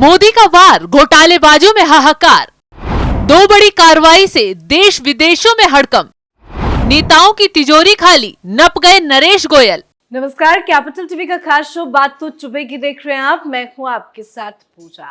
मोदी का वार, घोटालेबाजों में हाहाकार। दो बड़ी कार्रवाई से देश विदेशों में हड़कंप। नेताओं की तिजोरी खाली, नप गए नरेश गोयल। नमस्कार, कैपिटल टीवी का खास शो बात तो चुभेगी देख रहे हैं आप। मैं हूं आपके साथ पूजा।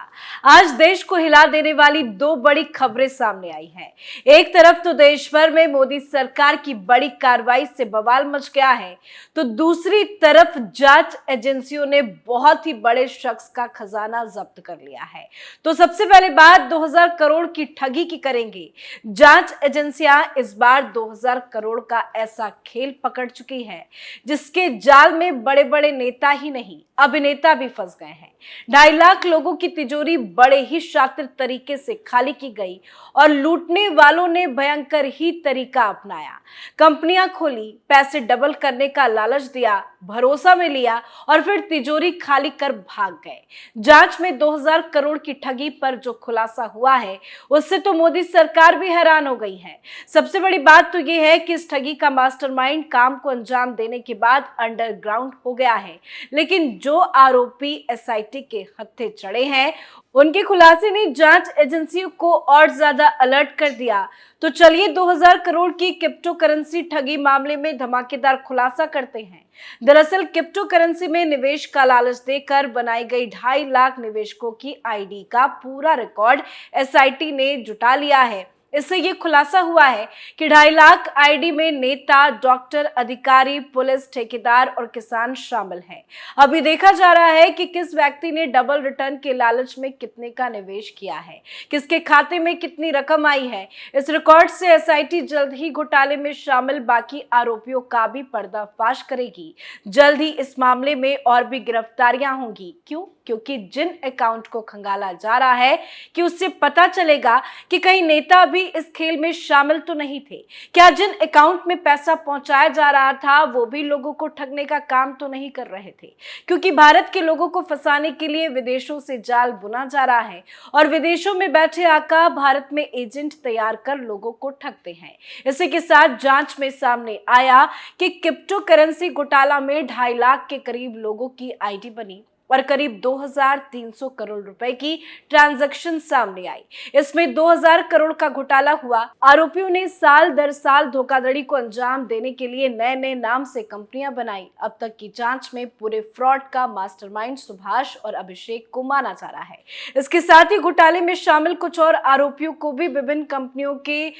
आज देश को हिला देने वाली दो बड़ी खबरें सामने आई हैं। एक तरफ तो देश भर में मोदी सरकार की बड़ी कार्रवाई से बवाल मच गया है, तो दूसरी तरफ जांच एजेंसियों ने बहुत ही बड़े शख्स का खजाना जब्त कर लिया है। तो सबसे पहले बात 2000 करोड़ की ठगी की करेंगे। जांच एजेंसियां इस बार 2000 करोड़ का ऐसा खेल पकड़ चुकी है जिसके जाल में बड़े बड़े नेता ही नहीं, अभिनेता भी फंस गए हैं। 2.5 लाख लोगों की तिजोरी बड़े ही शातिर तरीके से खाली की गई और लूटने वालों ने भयंकर ही तरीका अपनाया। कंपनियां खोली, पैसे डबल करने का लालच दिया, भरोसा में लिया और फिर तिजोरी खाली कर भाग गए। जांच में 2000 करोड़ की ठगी पर जो खुलासा हुआ है उससे तो मोदी सरकार भी हैरान हो गई है। सबसे बड़ी बात तो यह है कि इस ठगी का मास्टरमाइंड काम को अंजाम देने के बाद अंडरग्राउंड हो गया है, लेकिन जो आरोपी एसआईटी के हत्थे चढ़े हैं उनके खुलासे ने जांच एजेंसियों को और ज्यादा अलर्ट कर दिया। तो चलिए 2000 करोड़ की क्रिप्टो करेंसी ठगी मामले में धमाकेदार खुलासा करते हैं। दरअसल क्रिप्टो करेंसी में निवेश का लालच देकर बनाई गई 2.5 लाख निवेशकों की आईडी का पूरा रिकॉर्ड एसआईटी ने जुटा लिया है। इससे ये खुलासा हुआ है कि 2.5 लाख आईडी में नेता, डॉक्टर, अधिकारी, पुलिस, ठेकेदार और किसान शामिल हैं। अभी देखा जा रहा है कि किस व्यक्ति ने डबल रिटर्न के लालच में कितने का निवेश किया है, किसके खाते में कितनी रकम आई है। इस रिकॉर्ड से एसआईटी जल्द ही घोटाले में शामिल बाकी आरोपियों का भी पर्दाफाश करेगी। जल्द ही इस मामले में और भी गिरफ्तारियां होंगी। क्यों? क्योंकि जिन अकाउंट को खंगाला जा रहा है कि उससे पता चलेगा कि कहीं नेता भी इस खेल में शामिल तो नहीं थे। क्या जिन अकाउंट में पैसा पहुंचाया जा रहा था वो भी लोगों को ठगने का काम तो नहीं कर रहे थे? क्योंकि भारत के लोगों को फंसाने के लिए विदेशों से जाल बुना जा रहा है और विदेशों में बैठे आका भारत में एजेंट तैयार कर लोगों को ठगते हैं। इसी के साथ जांच में सामने आया कि क्रिप्टो करेंसी घोटाला में 2.5 लाख के करीब लोगों की आईडी बनी और करीब 2300 करोड़ रुपए की ट्रांजैक्शन सामने आई। इसमें 2000 करोड़ का घोटाला हुआ। आरोपियों ने साल दर साल धोखाधड़ी को अंजाम देने के लिए नए नए नाम से कंपनियां बनाई। अब तक की जांच में पूरे फ्रॉड का मास्टरमाइंड सुभाष और अभिषेक को माना जा रहा है। इसके साथ ही घोटाले में शामिल कुछ और आरोपियों को भी विभिन्न कंपनियों के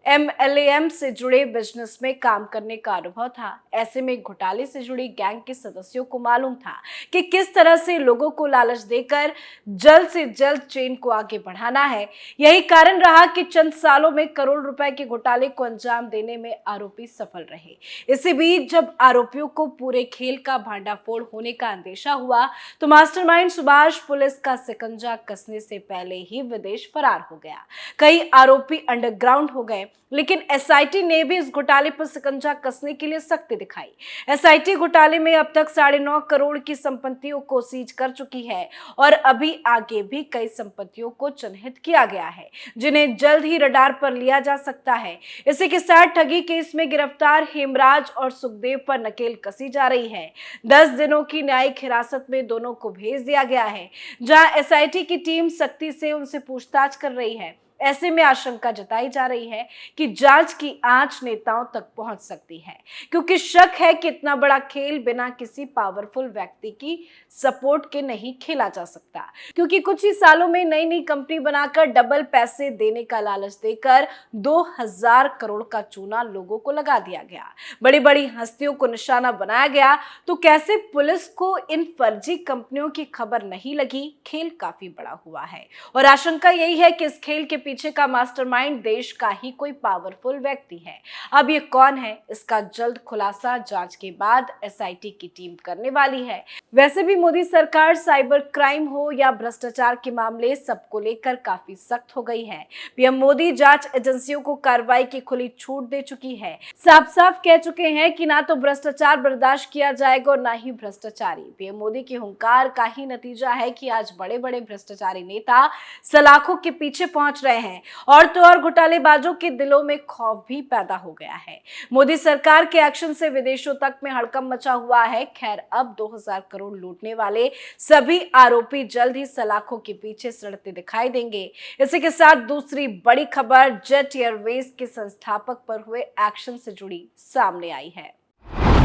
MLM से जुड़े बिजनेस में काम करने का अनुभव था। ऐसे में घोटाले से जुड़ी गैंग के सदस्यों को मालूम था कि किस तरह से लोगों को लालच देकर जल्द से जल्द चेन को आगे बढ़ाना है। यही कारण रहा कि चंद सालों में करोड़ रुपए के घोटाले को अंजाम देने में आरोपी सफल रहे। इसी बीच जब आरोपियों को पूरे खेल का भांडाफोड़ होने का अंदेशा हुआ तो मास्टरमाइंड सुभाष पुलिस का शिकंजा कसने से पहले ही विदेश फरार हो गया। कई आरोपी अंडरग्राउंड हो गए, लेकिन एसआईटी ने भी इस घोटाले पर शिकंजा कसने के लिए सख्ती दिखाई। एसआईटी घोटाले में अब तक 9.5 करोड़ की संपत्तियों को सीज कर चुकी है और अभी आगे भी कई संपत्तियों को चिन्हित किया गया है जिन्हें जल्द ही रडार पर लिया जा सकता है। इसी के साथ ठगी केस में गिरफ्तार हेमराज और सुखदेव पर नकेल कसी जा रही है। 10 दिनों की न्यायिक हिरासत में दोनों को भेज दिया गया है, जहां एसआईटी की टीम सख्ती से उनसे पूछताछ कर रही है। ऐसे में आशंका जताई जा रही है कि जांच की आंच नेताओं तक पहुंच सकती है, क्योंकि शक है कि इतना बड़ा खेल बिना किसी पावरफुल व्यक्ति की सपोर्ट के नहीं खेला जा सकता। क्योंकि कुछ ही सालों में नई नई कंपनी बनाकर डबल पैसे देने का लालच देकर 2000 करोड़ का चूना लोगों को लगा दिया गया। बड़ी बड़ी हस्तियों को निशाना बनाया गया। तो कैसे पुलिस को इन फर्जी कंपनियों की खबर नहीं लगी? खेल काफी बड़ा हुआ है और आशंका यही है कि इस खेल के पीछे का मास्टरमाइंड देश का ही कोई पावरफुल व्यक्ति है। अब ये कौन है, इसका जल्द खुलासा जांच के बाद एसआईटी की टीम करने वाली है। वैसे भी मोदी सरकार साइबर क्राइम हो या भ्रष्टाचार के मामले सबको लेकर काफी सख्त हो गई है। पीएम मोदी जांच एजेंसियों को कार्रवाई की खुली छूट दे चुकी है। साफ साफ कह चुके हैं कि ना तो भ्रष्टाचार बर्दाश्त किया जाएगा और ना ही भ्रष्टाचारी। पीएम मोदी के हुंकार का ही नतीजा है कि आज बड़े बड़े भ्रष्टाचारी नेता सलाखों के पीछे पहुंच रहे गए हैं और तो और घोटालेबाजों के दिलों में खौफ भी पैदा हो गया है। मोदी सरकार के एक्शन से विदेशों तक में हड़कंप मचा हुआ है। खैर, अब 2000 करोड़ लूटने वाले सभी आरोपी जल्द ही सलाखों के पीछे सड़ते दिखाई देंगे। इसी के साथ दूसरी बड़ी खबर जेट एयरवेज के संस्थापक पर हुए एक्शन से जुड़ी सामने आई है।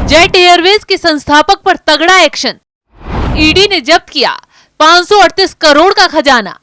जेट एयरवेज के संस्थापक पर तगड़ा एक्शन। ईडी ने जब्त किया 538 करोड़ का खजाना।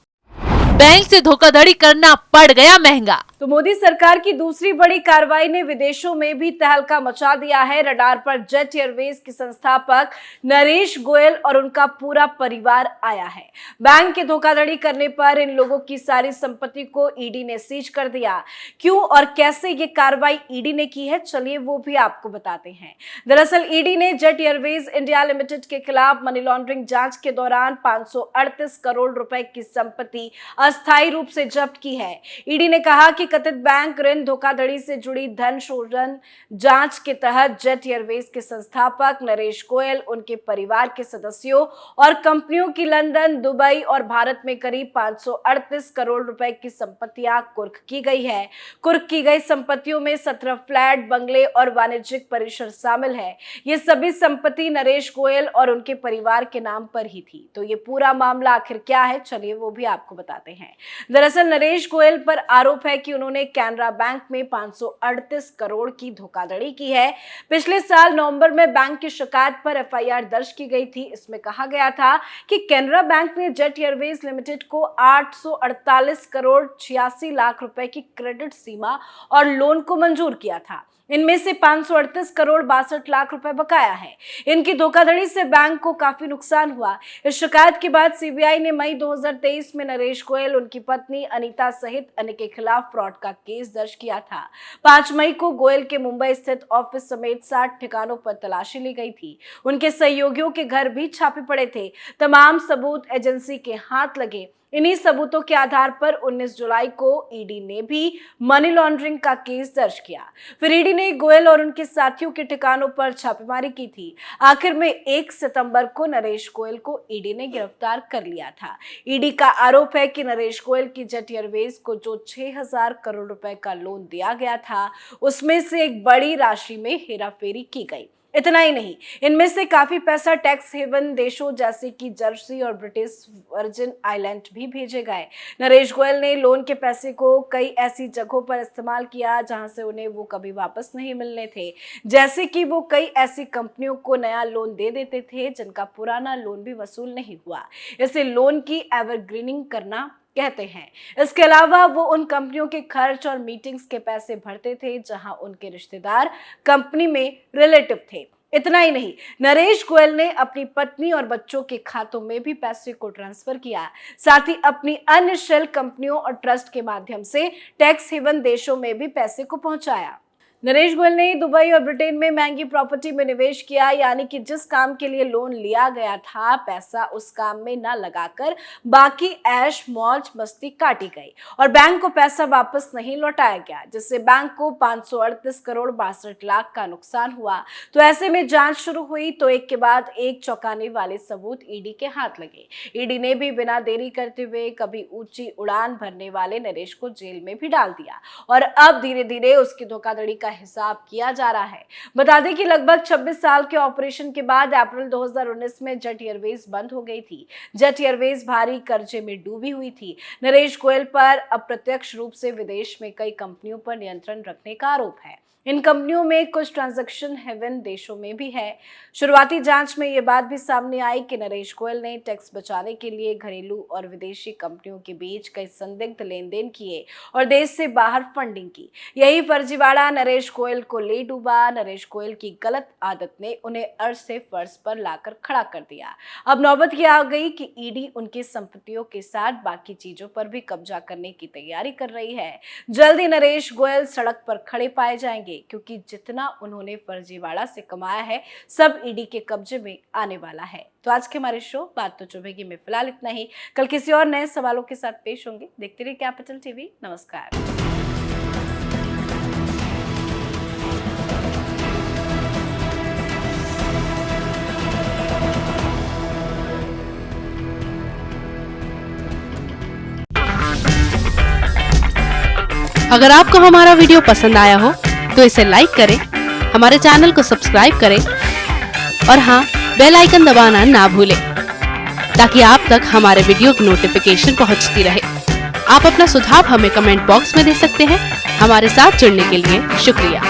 बैंक से धोखाधड़ी करना पड़ गया महंगा। तो मोदी सरकार की दूसरी बड़ी कार्रवाई ने विदेशों में भी तहलका मचा दिया है। रडार पर जेट एयरवेज के संस्थापक नरेश गोयल और उनका पूरा परिवार आया है। बैंक के धोखाधड़ी करने पर इन लोगों की सारी संपत्ति को ईडी ने सीज कर दिया। क्यों और कैसे ये कार्रवाई ईडी ने की है, चलिए वो भी आपको बताते हैं। दरअसल ईडी ने जेट एयरवेज इंडिया लिमिटेड के खिलाफ मनी लॉन्ड्रिंग जांच के दौरान 538 करोड़ रुपए की संपत्ति अस्थायी रूप से जब्त की है। ईडी ने कहा कि कथित बैंक ऋण धोखाधड़ी से जुड़ी धन शोधन जांच के तहत जेट एयरवेज के संस्थापक नरेश गोयल, उनके परिवार के सदस्यों और कंपनियों की लंदन, दुबई और भारत में करीब 538 करोड़ रुपए की संपत्तियां कुर्क की गई है। कुर्क की गई संपत्तियों में 17 फ्लैट, बंगले और वाणिज्यिक परिसर शामिल है। ये सभी संपत्ति नरेश गोयल और उनके परिवार के नाम पर ही थी। तो ये पूरा मामला आखिर क्या है, चलिए वो भी आपको बताते हैं। दरअसल नरेश गोयल पर आरोप है कि उन्होंने कैनरा बैंक में 538 करोड़ की धोखाधड़ी की है। पिछले साल नवंबर में बैंक की शिकायत पर एफआईआर दर्ज की गई थी। इसमें कहा गया था कि कैनरा बैंक ने जेट एयरवेज लिमिटेड को 848 करोड़ 86 लाख रुपए की क्रेडिट सीमा और लोन को मंजूर किया था। इनमें से 538 करोड़ 62 लाख रुपए बकाया है। इनकी धोखाधड़ी से बैंक को काफी नुकसान हुआ। इस शिकायत के बाद सीबीआई ने मई 2023 में नरेश गोयल, उनकी पत्नी अनीता सहित अन्य के खिलाफ फ्रॉड का केस दर्ज किया था। 5 मई को गोयल के मुंबई स्थित ऑफिस समेत 60 ठिकानों पर तलाशी ली गई थी। उनके सहयोगियों के घर भी छापे पड़े थे। तमाम सबूत एजेंसी के हाथ लगे। इन्हीं सबूतों के आधार पर 19 जुलाई को ईडी ने भी मनी लॉन्ड्रिंग का केस दर्ज किया। फिर ईडी ने गोयल और उनके साथियों के ठिकानों पर छापेमारी की थी। आखिर में 1 सितंबर को नरेश गोयल को ईडी ने गिरफ्तार कर लिया था। ईडी का आरोप है कि नरेश गोयल की जेट एयरवेज को जो 6000 करोड़ रुपए का लोन दिया गया था, उसमें से एक बड़ी राशि में हेराफेरी की गई। इतना ही नहीं, इनमें से काफी पैसा टैक्स हेवन देशों जैसे कि जर्सी और ब्रिटिश वर्जिन आइलैंड भी भेजे गए। नरेश गोयल ने लोन के पैसे को कई ऐसी जगहों पर इस्तेमाल किया जहां से उन्हें वो कभी वापस नहीं मिलने थे। जैसे कि वो कई ऐसी कंपनियों को नया लोन दे देते थे जिनका पुराना लोन भी वसूल नहीं हुआ। इसे लोन की एवरग्रीनिंग करना कहते हैं। इसके अलावा वो उन कंपनियों के खर्च और मीटिंग्स के पैसे भरते थे जहां उनके रिश्तेदार कंपनी में रिलेटिव थे। इतना ही नहीं, नरेश गोयल ने अपनी पत्नी और बच्चों के खातों में भी पैसे को ट्रांसफर किया। साथ ही अपनी अन्य शेल कंपनियों और ट्रस्ट के माध्यम से टैक्स हेवन देशों में भी पैसे को पहुंचाया। नरेश गोयल ने दुबई और ब्रिटेन में महंगी प्रॉपर्टी में निवेश किया, यानी कि जिस काम के लिए लोन लिया गया था, पैसा उस काम में न लगाकर बाकी ऐश मौज मस्ती काटी गई और बैंक को पैसा वापस नहीं लौटाया गया, जिससे बैंक को 538 करोड़ 62 लाख का नुकसान हुआ। तो ऐसे में जांच शुरू हुई तो एक के बाद एक चौंकाने वाले सबूत ईडी के हाथ लगे। ईडी ने भी बिना देरी करते हुए कभी ऊंची उड़ान भरने वाले नरेश को जेल में भी डाल दिया और अब धीरे धीरे उसकी धोखाधड़ी का हिसाब किया जा रहा है। बता दें कि लगभग 26 साल के ऑपरेशन के बाद अप्रैल 2019 में जेट एयरवेज बंद हो गई थी। जेट एयरवेज भारी कर्जे में डूबी हुई थी। नरेश गोयल पर अप्रत्यक्ष रूप से विदेश में कई कंपनियों पर नियंत्रण रखने का आरोप है। इन कंपनियों में कुछ ट्रांजैक्शन हेवन देशों में भी है। शुरुआती जांच में ये बात भी सामने आई कि नरेश गोयल ने टैक्स बचाने के लिए घरेलू और विदेशी कंपनियों के बीच कई संदिग्ध लेन देन किए और देश से बाहर फंडिंग की। यही फर्जीवाड़ा नरेश गोयल को ले डूबा। नरेश गोयल की गलत आदत ने उन्हें अर्श से फर्श पर लाकर खड़ा कर दिया। अब नौबत ये आ गई कि ईडी उनकी संपत्तियों के साथ बाकी चीजों पर भी कब्जा करने की तैयारी कर रही है। जल्दी नरेश गोयल सड़क पर खड़े पाए जाएंगे, क्योंकि जितना उन्होंने फर्जीवाड़ा से कमाया है सब ईडी के कब्जे में आने वाला है। तो आज के हमारे शो बात तो चुभेगी में फिलहाल इतना ही। कल किसी और नए सवालों के साथ पेश होंगे। देखते रहिए कैपिटल टीवी। नमस्कार। अगर आपको हमारा वीडियो पसंद आया हो तो इसे लाइक करें, हमारे चैनल को सब्सक्राइब करें और हाँ, बेल आइकन दबाना ना भूलें ताकि आप तक हमारे वीडियो की नोटिफिकेशन पहुंचती रहे। आप अपना सुझाव हमें कमेंट बॉक्स में दे सकते हैं। हमारे साथ जुड़ने के लिए शुक्रिया।